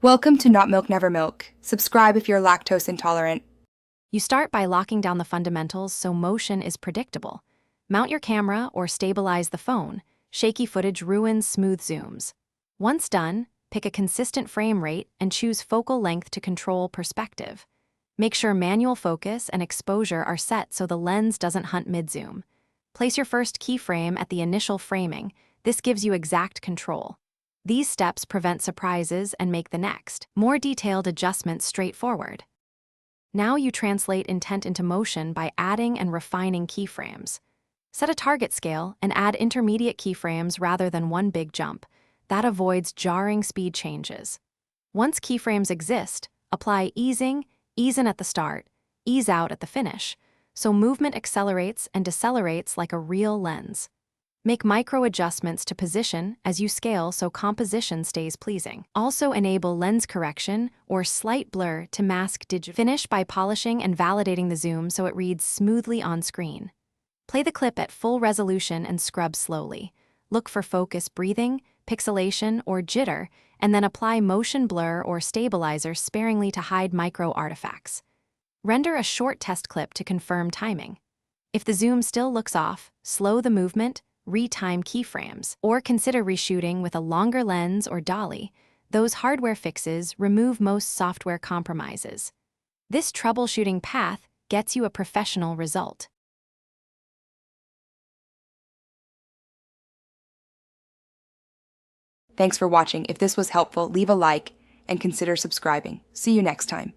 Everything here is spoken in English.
Welcome to Not Milk Never Milk. Subscribe if you're lactose intolerant. You start by locking down the fundamentals so motion is predictable. Mount your camera or stabilize the phone. Shaky footage ruins smooth zooms. Once done, pick a consistent frame rate and choose focal length to control perspective. Make sure manual focus and exposure are set so the lens doesn't hunt mid-zoom. Place your first keyframe at the initial framing. This gives you exact control. These steps prevent surprises and make the next, more detailed adjustments straightforward. Now you translate intent into motion by adding and refining keyframes. Set a target scale and add intermediate keyframes rather than one big jump. That avoids jarring speed changes. Once keyframes exist, apply easing, ease in at the start, ease out at the finish, so movement accelerates and decelerates like a real lens. Make micro adjustments to position as you scale so composition stays pleasing. Also enable lens correction or slight blur to mask digital. Finish by polishing and validating the zoom so it reads smoothly on screen. Play the clip at full resolution and scrub slowly. Look for focus breathing, pixelation, or jitter, and then apply motion blur or stabilizer sparingly to hide micro artifacts. Render a short test clip to confirm timing. If the zoom still looks off, slow the movement, retime keyframes, or consider reshooting with a longer lens or dolly. Those hardware fixes remove most software compromises. This troubleshooting path gets you a professional result. Thanks for watching. If this was helpful, leave a like and consider subscribing. See you next time.